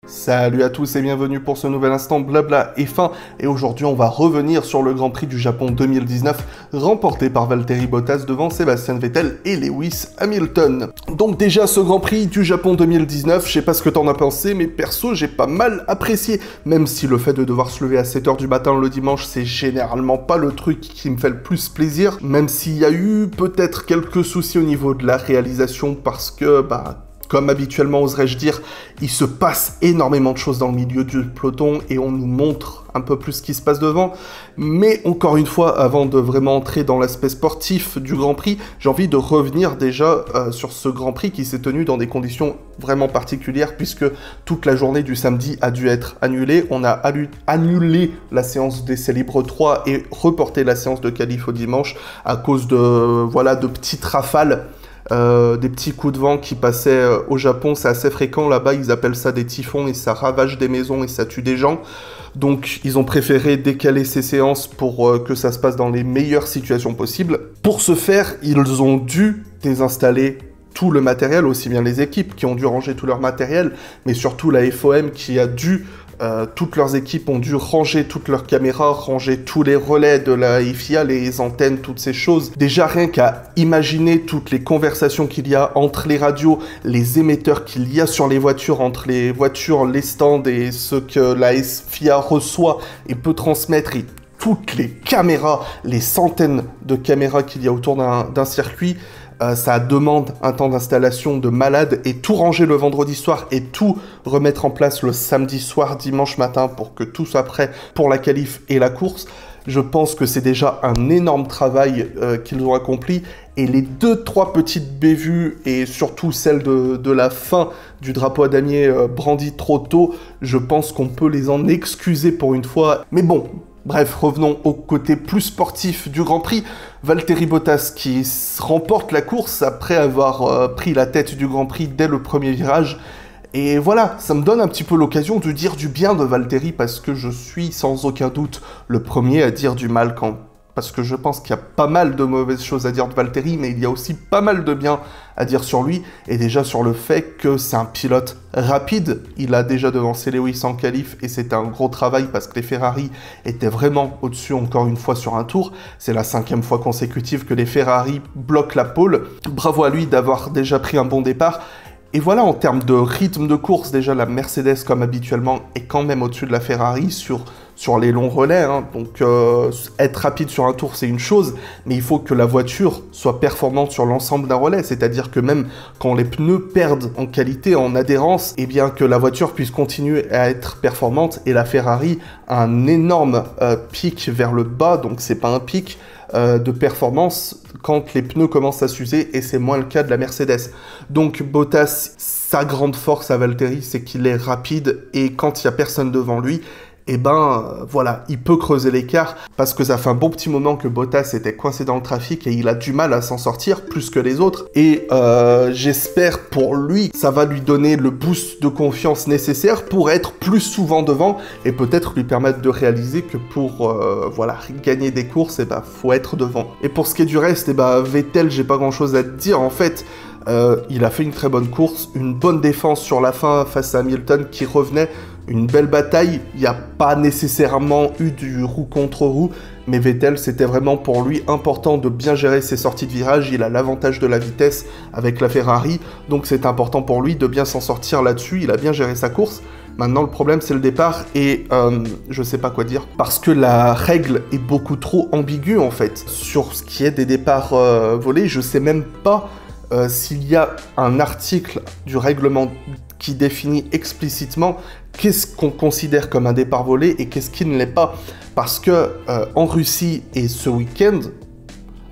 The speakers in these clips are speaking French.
Salut à tous et bienvenue pour ce nouvel instant blabla F1 et aujourd'hui on va revenir sur le Grand Prix du Japon 2019 remporté par Valtteri Bottas devant Sebastian Vettel et Lewis Hamilton. Donc déjà ce Grand Prix du Japon 2019, je sais pas ce que t'en as pensé mais perso j'ai pas mal apprécié, même si le fait de devoir se lever à 7h du matin le dimanche c'est généralement pas le truc qui me fait le plus plaisir, même s'il y a eu peut-être quelques soucis au niveau de la réalisation parce que comme habituellement, oserais-je dire, il se passe énormément de choses dans le milieu du peloton et on nous montre un peu plus ce qui se passe devant. Mais encore une fois, avant de vraiment entrer dans l'aspect sportif du Grand Prix, j'ai envie de revenir déjà sur ce Grand Prix qui s'est tenu dans des conditions vraiment particulières puisque toute la journée du samedi a dû être annulée. On a annulé la séance d'essai libre 3 et reporté la séance de qualif au dimanche à cause de petites rafales. Des petits coups de vent qui passaient au Japon, c'est assez fréquent là-bas, ils appellent ça des typhons et ça ravage des maisons et ça tue des gens. Donc ils ont préféré décaler ces séances pour que ça se passe dans les meilleures situations possibles. Pour ce faire, ils ont dû désinstaller tout le matériel, aussi bien les équipes qui ont dû ranger tout leur matériel, mais surtout la FOM qui a dû... toutes leurs équipes ont dû ranger toutes leurs caméras, ranger tous les relais de la FIA, les antennes, toutes ces choses. Déjà rien qu'à imaginer toutes les conversations qu'il y a entre les radios, les émetteurs qu'il y a sur les voitures, entre les voitures, les stands et ce que la FIA reçoit et peut transmettre, et toutes les caméras, les centaines de caméras qu'il y a autour d'un circuit. Ça demande un temps d'installation de malade et tout ranger le vendredi soir et tout remettre en place le samedi soir, dimanche matin pour que tout soit prêt pour la qualif et la course. Je pense que c'est déjà un énorme travail qu'ils ont accompli et les 2-3 petites bévues et surtout celle de la fin du drapeau à damier brandi trop tôt, je pense qu'on peut les en excuser pour une fois. Mais bon... Bref, revenons au côté plus sportif du Grand Prix. Valtteri Bottas qui remporte la course après avoir pris la tête du Grand Prix dès le premier virage. Et voilà, ça me donne un petit peu l'occasion de dire du bien de Valtteri parce que je suis sans aucun doute le premier à dire du mal parce que je pense qu'il y a pas mal de mauvaises choses à dire de Valtteri, mais il y a aussi pas mal de bien à dire sur lui, et déjà sur le fait que c'est un pilote rapide. Il a déjà devancé Lewis en qualif, et c'était un gros travail parce que les Ferrari étaient vraiment au-dessus encore une fois sur un tour. C'est la 5e fois consécutive que les Ferrari bloquent la pole. Bravo à lui d'avoir déjà pris un bon départ. Et voilà, en termes de rythme de course, déjà la Mercedes, comme habituellement, est quand même au-dessus de la Ferrari sur les longs relais. Donc, être rapide sur un tour, c'est une chose, mais il faut que la voiture soit performante sur l'ensemble d'un relais. C'est-à-dire que même quand les pneus perdent en qualité, en adhérence, eh bien que la voiture puisse continuer à être performante. Et la Ferrari a un énorme pic vers le bas, donc c'est pas un pic de performance quand les pneus commencent à s'user, et c'est moins le cas de la Mercedes. Donc Bottas, sa grande force à Valtteri, c'est qu'il est rapide, et quand il n'y a personne devant lui, voilà, il peut creuser l'écart, parce que ça fait un bon petit moment que Bottas était coincé dans le trafic, et il a du mal à s'en sortir, plus que les autres, et j'espère pour lui, ça va lui donner le boost de confiance nécessaire pour être plus souvent devant, et peut-être lui permettre de réaliser que pour, gagner des courses, faut être devant. Et pour ce qui est du reste, Vettel, j'ai pas grand chose à te dire, en fait, il a fait une très bonne course, une bonne défense sur la fin face à Hamilton qui revenait, une belle bataille. Il n'y a pas nécessairement eu du roue contre roue, mais Vettel, c'était vraiment pour lui important de bien gérer ses sorties de virage. Il a l'avantage de la vitesse avec la Ferrari, donc c'est important pour lui de bien s'en sortir là-dessus. Il a bien géré sa course. Maintenant, le problème, c'est le départ, et je sais pas quoi dire, parce que la règle est beaucoup trop ambiguë, en fait. Sur ce qui est des départs volés, je sais même pas s'il y a un article du règlement qui définit explicitement qu'est-ce qu'on considère comme un départ volé et qu'est-ce qui ne l'est pas. Parce que en Russie et ce week-end,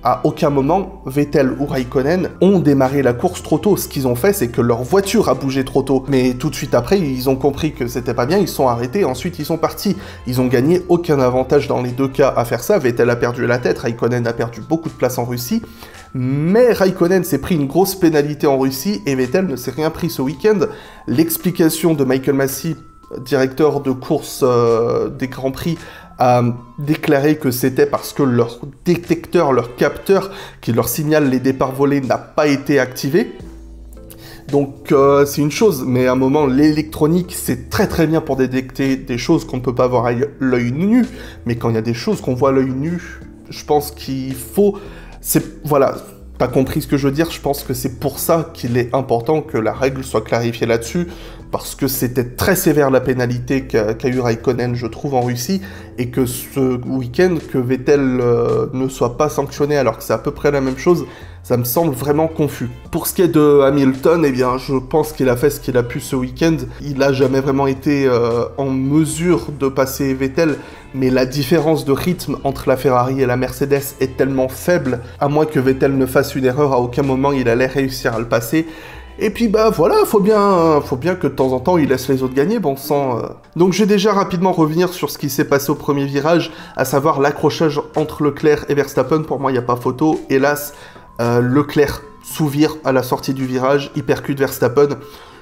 à aucun moment, Vettel ou Raikkonen ont démarré la course trop tôt. Ce qu'ils ont fait, c'est que leur voiture a bougé trop tôt. Mais tout de suite après, ils ont compris que c'était pas bien, ils sont arrêtés, ensuite ils sont partis. Ils ont gagné aucun avantage dans les deux cas à faire ça. Vettel a perdu la tête, Raikkonen a perdu beaucoup de place en Russie. Mais Raikkonen s'est pris une grosse pénalité en Russie et Vettel ne s'est rien pris ce week-end. L'explication de Michael Masi, directeur de course des Grands Prix, a déclaré que c'était parce que leur détecteur, leur capteur qui leur signale les départs volés n'a pas été activé. Donc c'est une chose, mais à un moment, l'électronique, c'est très très bien pour détecter des choses qu'on ne peut pas voir à l'œil nu, mais quand il y a des choses qu'on voit à l'œil nu, je pense qu'il faut... Voilà, t'as compris ce que je veux dire, je pense que c'est pour ça qu'il est important que la règle soit clarifiée là-dessus, parce que c'était très sévère la pénalité qu'a eu Raikkonen, je trouve, en Russie, et que ce week-end, que Vettel ne soit pas sanctionné alors que c'est à peu près la même chose, ça me semble vraiment confus. Pour ce qui est de Hamilton, eh bien, je pense qu'il a fait ce qu'il a pu ce week-end. Il n'a jamais vraiment été en mesure de passer Vettel, mais la différence de rythme entre la Ferrari et la Mercedes est tellement faible, à moins que Vettel ne fasse une erreur, à aucun moment il allait réussir à le passer. Et puis bah voilà, faut bien que de temps en temps il laisse les autres gagner, bon sang. Donc je vais déjà rapidement revenir sur ce qui s'est passé au premier virage, à savoir l'accrochage entre Leclerc et Verstappen. Pour moi il n'y a pas photo, hélas. Leclerc sous-vire à la sortie du virage, il percute Verstappen.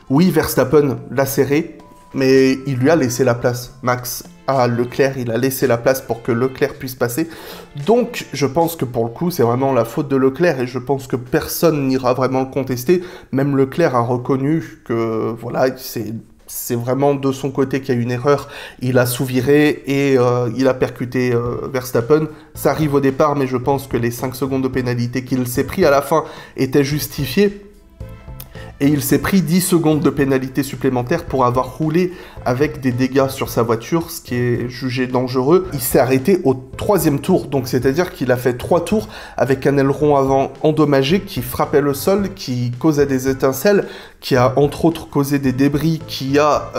Oui, Verstappen l'a serré, mais il lui a laissé la place. Max à Leclerc, il a laissé la place pour que Leclerc puisse passer. Donc, je pense que pour le coup, c'est vraiment la faute de Leclerc, et je pense que personne n'ira vraiment le contester. Même Leclerc a reconnu que, voilà, c'est vraiment de son côté qu'il y a une erreur. Il a sous-viré et il a percuté Verstappen. Ça arrive au départ, mais je pense que les 5 secondes de pénalité qu'il s'est pris à la fin étaient justifiées. Et il s'est pris 10 secondes de pénalité supplémentaire pour avoir roulé avec des dégâts sur sa voiture, ce qui est jugé dangereux. Il s'est arrêté au 3e tour, donc c'est-à-dire qu'il a fait 3 tours avec un aileron avant endommagé qui frappait le sol, qui causait des étincelles, qui a entre autres causé des débris, qui a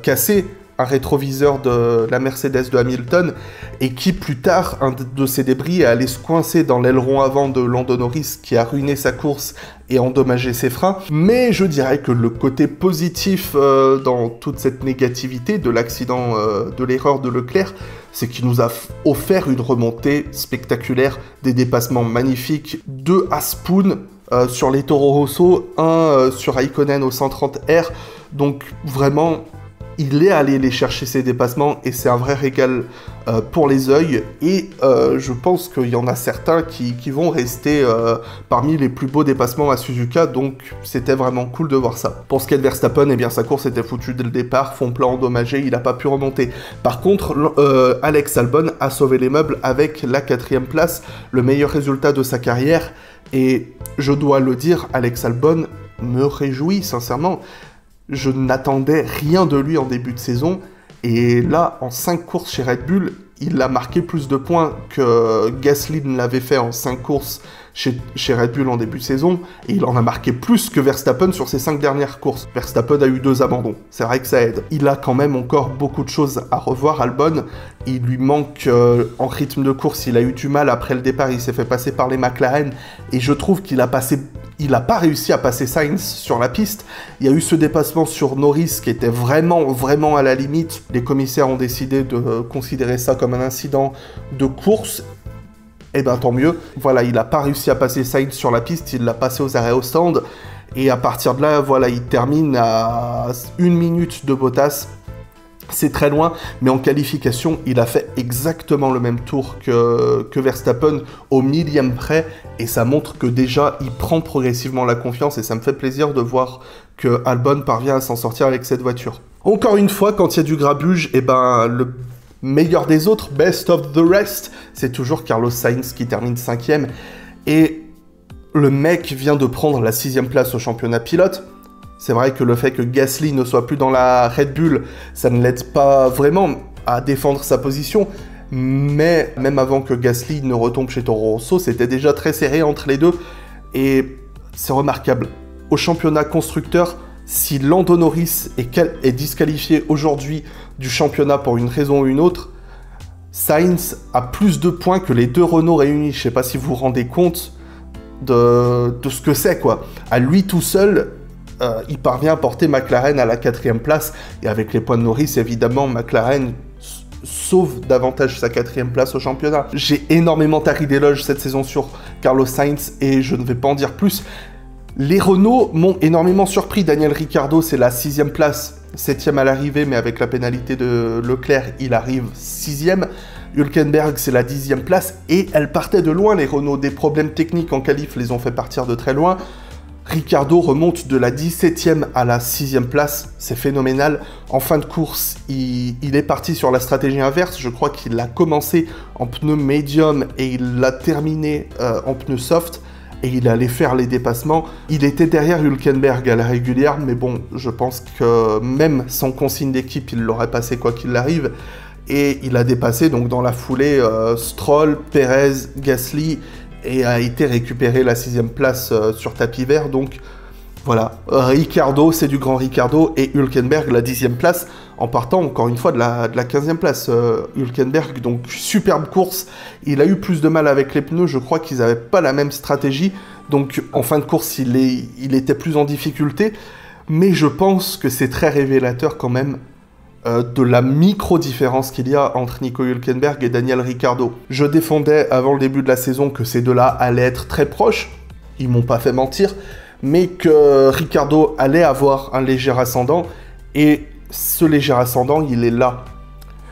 cassé un rétroviseur de la Mercedes de Hamilton, et qui plus tard, un de ces débris est allé se coincer dans l'aileron avant de Lando Norris, qui a ruiné sa course et endommagé ses freins. Mais je dirais que le côté positif dans toute cette négativité de l'accident, de l'erreur de Leclerc, c'est qu'il nous a offert une remontée spectaculaire, des dépassements magnifiques, 2 à Spoon sur les Toro Rosso, 1 sur Raikkonen au 130R, donc vraiment... Il est allé les chercher ces dépassements et c'est un vrai régal pour les yeux. Et je pense qu'il y en a certains qui vont rester parmi les plus beaux dépassements à Suzuka. Donc c'était vraiment cool de voir ça. Pour ce qui est de Verstappen, eh bien sa course était foutue dès le départ. Fond plat endommagé, il n'a pas pu remonter. Par contre, Alex Albon a sauvé les meubles avec la 4e place. Le meilleur résultat de sa carrière. Et je dois le dire, Alex Albon me réjouit sincèrement. Je n'attendais rien de lui en début de saison, et là, en 5 courses chez Red Bull, il a marqué plus de points que Gasly ne l'avait fait en 5 courses chez Red Bull en début de saison, et il en a marqué plus que Verstappen sur ses 5 dernières courses. Verstappen a eu 2 abandons, c'est vrai que ça aide. Il a quand même encore beaucoup de choses à revoir, Albon. Il lui manque en rythme de course, il a eu du mal après le départ, il s'est fait passer par les McLaren, et je trouve qu'il a passé... Il n'a pas réussi à passer Sainz sur la piste. Il y a eu ce dépassement sur Norris qui était vraiment à la limite. Les commissaires ont décidé de considérer ça comme un incident de course. Eh ben tant mieux. Voilà, il n'a pas réussi à passer Sainz sur la piste, il l'a passé aux arrêts au stand. Et à partir de là, voilà, il termine à 1 minute de Bottas. C'est très loin, mais en qualification, il a fait exactement le même tour que Verstappen au 1000e près, et ça montre que déjà, il prend progressivement la confiance, et ça me fait plaisir de voir que Albon parvient à s'en sortir avec cette voiture. Encore une fois, quand il y a du grabuge, eh ben, le meilleur des autres, best of the rest, c'est toujours Carlos Sainz qui termine 5e, et le mec vient de prendre la 6e place au championnat pilote. C'est vrai que le fait que Gasly ne soit plus dans la Red Bull, ça ne l'aide pas vraiment à défendre sa position, mais même avant que Gasly ne retombe chez Toro Rosso, c'était déjà très serré entre les deux, et c'est remarquable. Au championnat constructeur, si Lando Norris est disqualifié aujourd'hui du championnat pour une raison ou une autre, Sainz a plus de points que les 2 Renault réunis. Je ne sais pas si vous vous rendez compte de ce que c'est, quoi. À lui tout seul... il parvient à porter McLaren à la 4e place, et avec les points de Norris, évidemment, McLaren sauve davantage sa 4e place au championnat. J'ai énormément tari d'éloges cette saison sur Carlos Sainz, et je ne vais pas en dire plus. Les Renault m'ont énormément surpris. Daniel Ricciardo, c'est la 6e place, 7e à l'arrivée, mais avec la pénalité de Leclerc, il arrive 6e. Hülkenberg, c'est la 10e place, et elle partait de loin, les Renault. Des problèmes techniques en qualif les ont fait partir de très loin. Ricciardo remonte de la 17e à la 6e place, c'est phénoménal. En fin de course, il est parti sur la stratégie inverse, je crois qu'il a commencé en pneu médium et il l'a terminé en pneu soft, et il allait faire les dépassements. Il était derrière Hülkenberg à la régulière, mais bon, je pense que même sans consigne d'équipe, il l'aurait passé quoi qu'il arrive. Et il a dépassé donc dans la foulée Stroll, Perez, Gasly, et a été récupéré la 6e place sur tapis vert. Donc voilà, Ricciardo, c'est du grand Ricciardo, et Hülkenberg la 10e place, en partant encore une fois de la 15e place. Hülkenberg, donc superbe course, il a eu plus de mal avec les pneus, je crois qu'ils n'avaient pas la même stratégie, donc en fin de course il était plus en difficulté, mais je pense que c'est très révélateur quand même de la micro-différence qu'il y a entre Nico Hülkenberg et Daniel Ricciardo. Je défendais avant le début de la saison que ces deux-là allaient être très proches, ils m'ont pas fait mentir, mais que Ricciardo allait avoir un léger ascendant, et ce léger ascendant, il est là.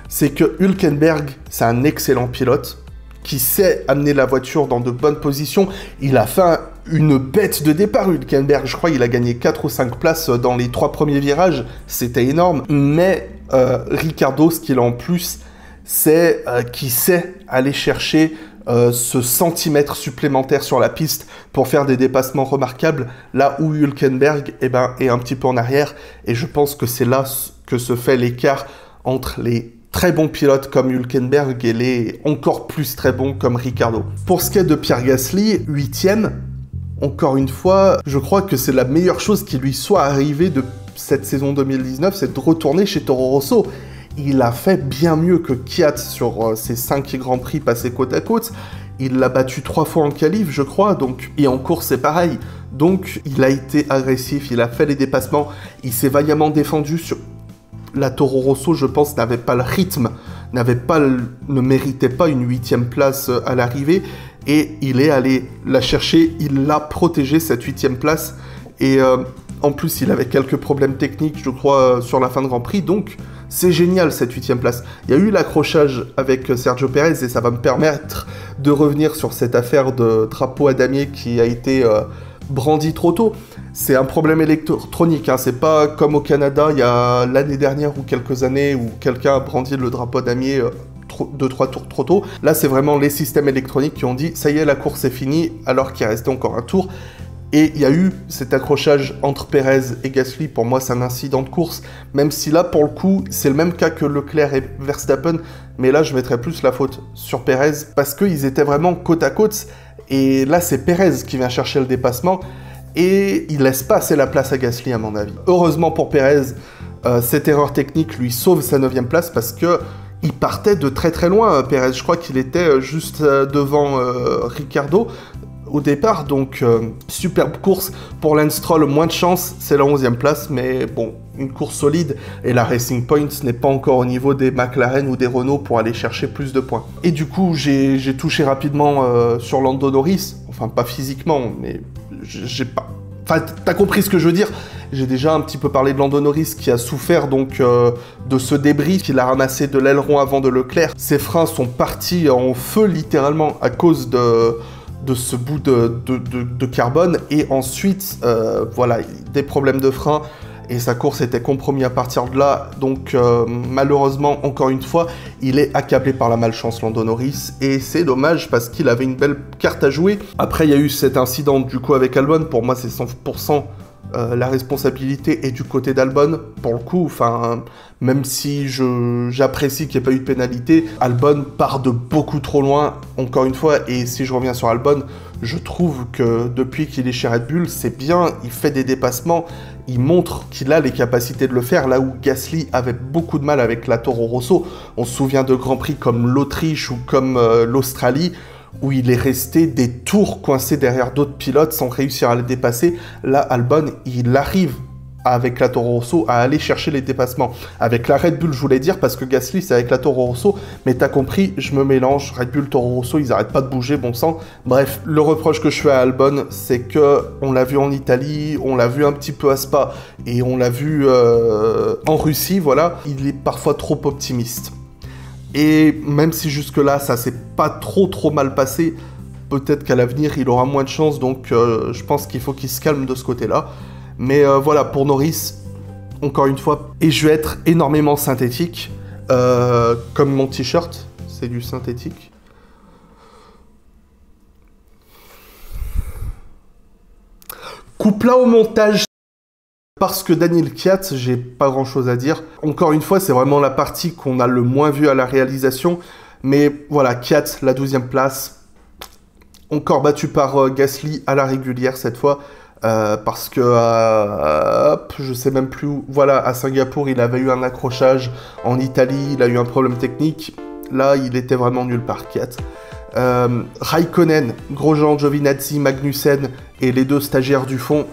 C'est que Hülkenberg, c'est un excellent pilote, qui sait amener la voiture dans de bonnes positions. Il a fait une bête de départ, Hülkenberg. Je crois qu'il a gagné 4 ou 5 places dans les 3 premiers virages. C'était énorme. Mais Ricciardo, ce qu'il a en plus, c'est qu'il sait aller chercher ce centimètre supplémentaire sur la piste pour faire des dépassements remarquables, là où Hülkenberg est un petit peu en arrière. Et je pense que c'est là que se fait l'écart entre les très bons pilotes comme Hülkenberg et les encore plus très bons comme Ricciardo. Pour ce qui est de Pierre Gasly, 8e, encore une fois, je crois que c'est la meilleure chose qui lui soit arrivée de cette saison 2019, c'est de retourner chez Toro Rosso. Il a fait bien mieux que Kvyat sur ses 5 Grands Prix passés côte à côte. Il l'a battu 3 fois en qualif, je crois, donc, et en course c'est pareil. Donc il a été agressif, il a fait les dépassements, il s'est vaillamment défendu sur... La Toro Rosso, je pense, n'avait pas le rythme, ne méritait pas une 8e place à l'arrivée, et il est allé la chercher, il l'a protégé cette 8e place, et en plus il avait quelques problèmes techniques, je crois, sur la fin de Grand Prix, donc c'est génial cette 8e place. Il y a eu l'accrochage avec Sergio Pérez, et ça va me permettre de revenir sur cette affaire de drapeau à damier qui a été brandi trop tôt. C'est un problème électronique, hein. C'est pas comme au Canada, il y a l'année dernière ou quelques années où quelqu'un a brandi le drapeau damier 2-3 tours trop tôt. Là, c'est vraiment les systèmes électroniques qui ont dit « ça y est, la course est finie », alors qu'il restait encore un tour. Et il y a eu cet accrochage entre Perez et Gasly. Pour moi, c'est un incident de course, même si là, pour le coup, c'est le même cas que Leclerc et Verstappen, mais là, je mettrais plus la faute sur Perez, parce qu'ils étaient vraiment côte à côte, et là, c'est Perez qui vient chercher le dépassement, et il laisse pas assez la place à Gasly à mon avis. Heureusement pour Perez, cette erreur technique lui sauve sa 9e place parce que il partait de très très loin, Perez. Je crois qu'il était juste devant Ricciardo au départ, donc superbe course pour Lance Stroll, moins de chance, c'est la 11e place, mais bon, une course solide, et la Racing Point n'est pas encore au niveau des McLaren ou des Renault pour aller chercher plus de points. Et du coup, j'ai touché rapidement sur Lando Norris, enfin pas physiquement, mais j'ai pas... Enfin, t'as compris ce que je veux dire. J'ai déjà un petit peu parlé de Lando Norris qui a souffert donc de ce débris qu'il a ramassé de l'aileron avant de Leclerc. Ses freins sont partis en feu littéralement à cause de ce bout de carbone, et ensuite voilà, des problèmes de frein, et sa course était compromise à partir de là. Donc malheureusement, encore une fois, il est accablé par la malchance, Lando Norris, et c'est dommage parce qu'il avait une belle carte à jouer. Après, il y a eu cet incident du coup avec Albon. Pour moi, c'est 100% la responsabilité est du côté d'Albon, pour le coup. Enfin, même si j'apprécie qu'il n'y ait pas eu de pénalité, Albon part de beaucoup trop loin, encore une fois. Et si je reviens sur Albon, je trouve que depuis qu'il est chez Red Bull, c'est bien, il fait des dépassements, il montre qu'il a les capacités de le faire, là où Gasly avait beaucoup de mal avec la Toro Rosso. On se souvient de Grands Prix comme l'Autriche ou comme l'Australie, où il est resté des tours coincé derrière d'autres pilotes sans réussir à les dépasser. Là, Albon, il arrive avec la Toro Rosso à aller chercher les dépassements. Avec la Red Bull, je voulais dire, parce que Gasly, c'est avec la Toro Rosso, mais t'as compris, je me mélange. Red Bull, Toro Rosso, ils arrêtent pas de bouger, bon sang. Bref, le reproche que je fais à Albon, c'est que on l'a vu en Italie, on l'a vu un petit peu à Spa, et on l'a vu en Russie, voilà. Il est parfois trop optimiste. Et même si jusque-là, ça s'est pas trop mal passé, peut-être qu'à l'avenir, il aura moins de chance, donc je pense qu'il faut qu'il se calme de ce côté-là. Mais voilà, pour Norris, encore une fois, et je vais être énormément synthétique, comme mon t-shirt, c'est du synthétique. Coupe là au montage. Parce que Daniel Kvyat, j'ai pas grand chose à dire. Encore une fois, c'est vraiment la partie qu'on a le moins vue à la réalisation. Mais voilà, Kvyat, la 12e place. Encore battu par Gasly à la régulière cette fois. Parce que, je sais même plus où. Voilà, à Singapour, il avait eu un accrochage. En Italie, il a eu un problème technique. Là, il était vraiment nulle part, Kvyat. Raikkonen, Grosjean, Giovinazzi, Magnussen et les 2 stagiaires du fond,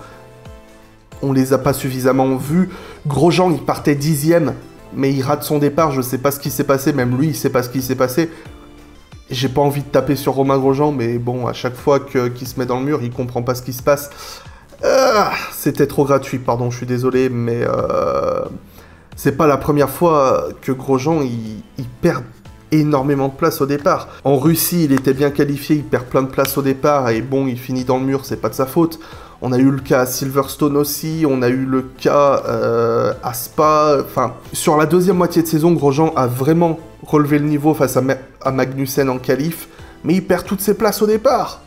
on les a pas suffisamment vus. Grosjean, il partait 10e, mais il rate son départ, je sais pas ce qui s'est passé, même lui, il sait pas ce qui s'est passé. J'ai pas envie de taper sur Romain Grosjean, mais bon, à chaque fois qu'il se met dans le mur, il comprend pas ce qui se passe. C'était trop gratuit, pardon, je suis désolé, mais c'est pas la première fois que Grosjean, il perd énormément de place au départ. En Russie, il était bien qualifié, il perd plein de place au départ, et bon, il finit dans le mur, c'est pas de sa faute. On a eu le cas à Silverstone aussi, on a eu le cas à Spa. Enfin, sur la deuxième moitié de saison, Grosjean a vraiment relevé le niveau face à Magnussen en qualif, mais il perd toutes ses places au départ.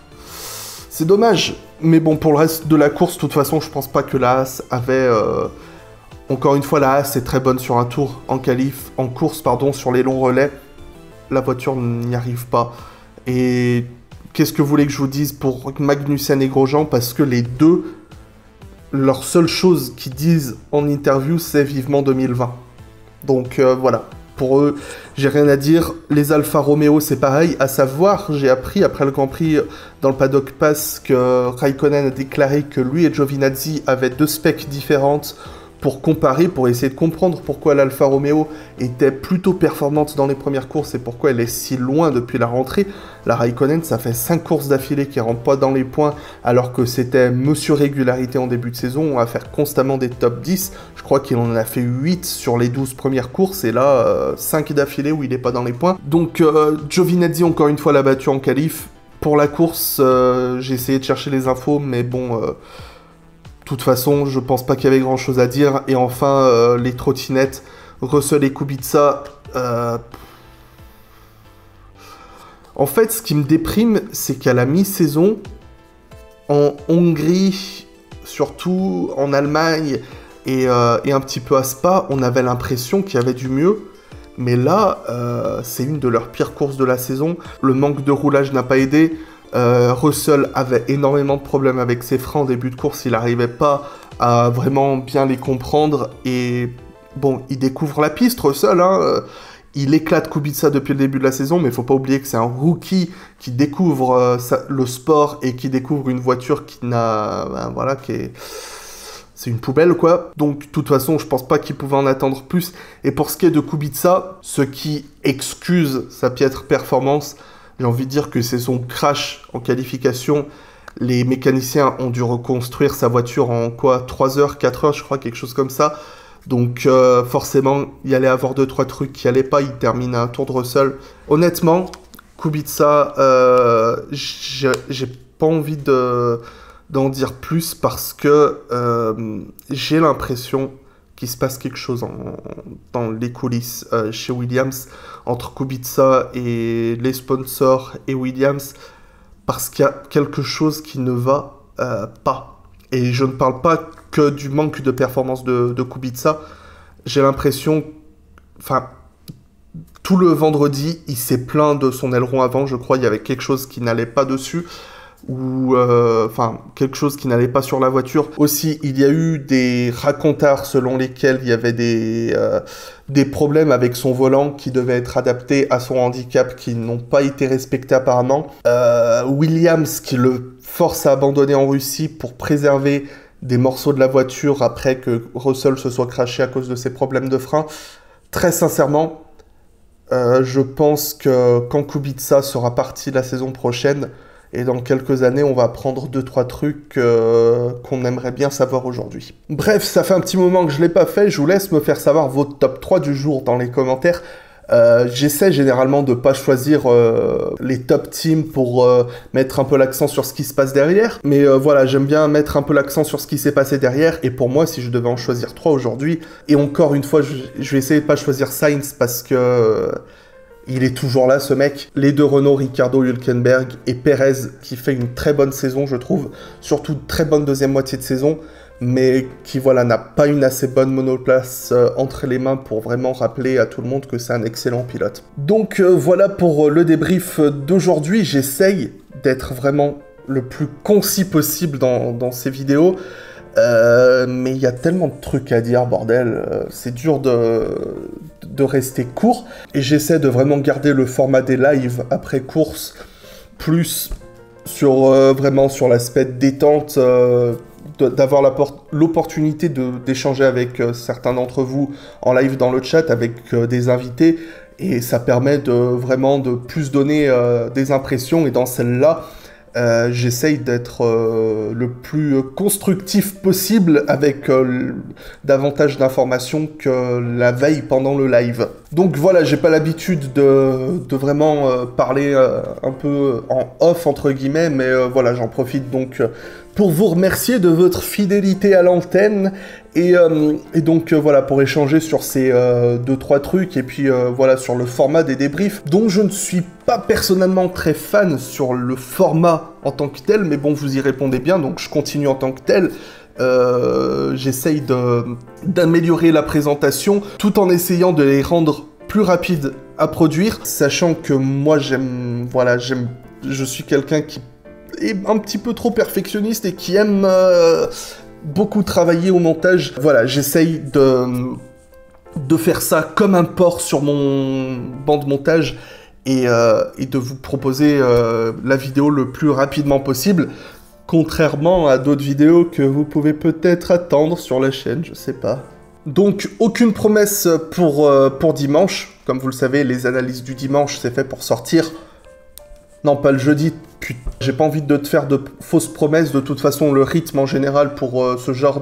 C'est dommage. Mais bon, pour le reste de la course, de toute façon, je pense pas que la Haas avait... Encore une fois, la Haas est très bonne sur un tour en course, pardon, sur les longs relais. La voiture n'y arrive pas. Et qu'est-ce que vous voulez que je vous dise pour Magnussen et Grosjean? Parce que les deux, leur seule chose qu'ils disent en interview, c'est vivement 2020. Donc voilà, pour eux, j'ai rien à dire. Les Alfa Romeo, c'est pareil. À savoir, j'ai appris après le Grand Prix dans le Paddock Pass que Raikkonen a déclaré que lui et Giovinazzi avaient 2 specs différentes pour comparer, pour essayer de comprendre pourquoi l'Alfa Romeo était plutôt performante dans les premières courses et pourquoi elle est si loin depuis la rentrée. La Raikkonen, ça fait 5 courses d'affilée qui ne rentrent pas dans les points, alors que c'était Monsieur Régularité en début de saison, à faire constamment des top 10. Je crois qu'il en a fait 8 sur les 12 premières courses, et là, 5 d'affilée où il n'est pas dans les points. Donc, Giovinazzi, encore une fois, l'a battu en qualif. Pour la course, j'ai essayé de chercher les infos, mais bon... de toute façon, je pense pas qu'il y avait grand chose à dire. Et enfin, les trottinettes, Russell et Kubica. En fait, ce qui me déprime, c'est qu'à la mi-saison, en Hongrie, surtout en Allemagne et un petit peu à Spa, on avait l'impression qu'il y avait du mieux. Mais là, c'est une de leurs pires courses de la saison. Le manque de roulage n'a pas aidé. Russell avait énormément de problèmes avec ses freins en début de course, il n'arrivait pas à vraiment bien les comprendre, et bon, il découvre la piste, Russell, hein, il éclate Kubica depuis le début de la saison, mais il faut pas oublier que c'est un rookie qui découvre le sport et qui découvre une voiture qui n'a... Ben, voilà, c'est une poubelle, quoi. Donc, de toute façon, je pense pas qu'il pouvait en attendre plus. Et pour ce qui est de Kubica, ce qui excuse sa piètre performance, j'ai envie de dire que c'est son crash en qualification. Les mécaniciens ont dû reconstruire sa voiture en quoi, 3 heures, 4 heures, je crois, quelque chose comme ça. Donc forcément, il y allait avoir 2-3 trucs qui allaient pas. Il termine à un tour de Russell. Honnêtement, Kubica, j'ai pas envie d'en dire plus parce que j'ai l'impression qu'il se passe quelque chose dans les coulisses chez Williams, entre Kubica et les sponsors et Williams, parce qu'il y a quelque chose qui ne va pas. Et je ne parle pas que du manque de performance de Kubica. J'ai l'impression... Enfin, tout le vendredi, il s'est plaint de son aileron avant, je crois. Il y avait quelque chose qui n'allait pas dessus. Ou enfin quelque chose qui n'allait pas sur la voiture. Aussi, il y a eu des racontards selon lesquels il y avait des problèmes avec son volant qui devaient être adaptés à son handicap, qui n'ont pas été respectés apparemment. Williams qui le force à abandonner en Russie pour préserver des morceaux de la voiture après que Russell se soit crashé à cause de ses problèmes de frein. Très sincèrement, je pense que quand Kubica sera parti la saison prochaine, et dans quelques années, on va apprendre 2-3 trucs qu'on aimerait bien savoir aujourd'hui. Bref, ça fait un petit moment que je ne l'ai pas fait. Je vous laisse me faire savoir votre top 3 du jour dans les commentaires. J'essaie généralement de pas choisir les top teams pour mettre un peu l'accent sur ce qui se passe derrière. Mais voilà, j'aime bien mettre un peu l'accent sur ce qui s'est passé derrière. Et pour moi, si je devais en choisir 3 aujourd'hui, et encore une fois, je vais essayer de pas choisir Sainz parce que il est toujours là, ce mec. Les deux Renault, Ricciardo, Hülkenberg et Perez, qui fait une très bonne saison, je trouve. Surtout très bonne deuxième moitié de saison, mais qui, voilà, n'a pas une assez bonne monoplace entre les mains pour vraiment rappeler à tout le monde que c'est un excellent pilote. Donc voilà pour le débrief d'aujourd'hui. J'essaye d'être vraiment le plus concis possible dans ces vidéos. Mais il y a tellement de trucs à dire, bordel, c'est dur de rester court, et j'essaie de vraiment garder le format des lives après course, plus sur vraiment sur l'aspect détente, d'avoir l'opportunité d'échanger avec certains d'entre vous en live dans le chat, avec des invités, et ça permet vraiment de plus donner des impressions, et dans celle-là, j'essaye d'être le plus constructif possible avec davantage d'informations que la veille pendant le live. Donc voilà, j'ai pas l'habitude de vraiment parler un peu en off entre guillemets, mais voilà, j'en profite donc pour vous remercier de votre fidélité à l'antenne, et donc voilà, pour échanger sur ces 2-3 trucs, et puis voilà, sur le format des débriefs, dont je ne suis pas personnellement très fan sur le format en tant que tel, mais bon, vous y répondez bien, donc je continue en tant que tel. J'essaye d'améliorer la présentation, tout en essayant de les rendre plus rapides à produire, sachant que moi je suis quelqu'un qui est un petit peu trop perfectionniste et qui aime beaucoup travailler au montage. Voilà, j'essaye de faire ça comme un porc sur mon banc de montage, et de vous proposer la vidéo le plus rapidement possible, contrairement à d'autres vidéos que vous pouvez peut-être attendre sur la chaîne, je sais pas. Donc, aucune promesse pour dimanche. Comme vous le savez, les analyses du dimanche, c'est fait pour sortir. Non, pas le jeudi. Putain, j'ai pas envie de te faire de fausses promesses. De toute façon, le rythme en général pour ce genre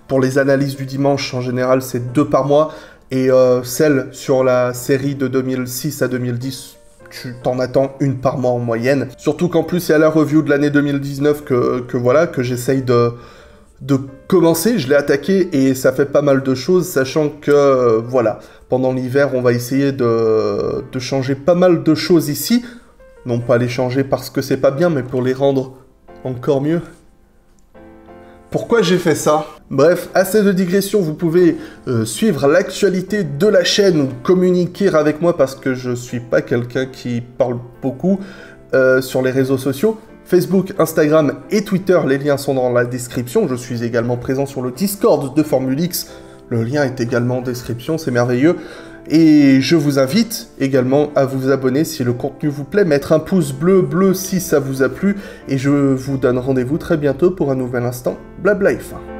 pour les analyses du dimanche, en général, c'est 2 par mois. Et celle sur la série de 2006 à 2010, tu t'en attends 1 par mois en moyenne. Surtout qu'en plus, il y a la review de l'année 2019 que j'essaye de commencer. Je l'ai attaqué et ça fait pas mal de choses, sachant que, voilà, pendant l'hiver, on va essayer de changer pas mal de choses ici. Non pas les changer parce que c'est pas bien, mais pour les rendre encore mieux. Pourquoi j'ai fait ça? Bref, assez de digression, vous pouvez suivre l'actualité de la chaîne ou communiquer avec moi parce que je suis pas quelqu'un qui parle beaucoup sur les réseaux sociaux. Facebook, Instagram et Twitter, les liens sont dans la description. Je suis également présent sur le Discord de Formule X. Le lien est également en description, c'est merveilleux. Et je vous invite également à vous abonner si le contenu vous plaît, mettre un pouce bleu si ça vous a plu, et je vous donne rendez-vous très bientôt pour un nouvel instant Blabla F1.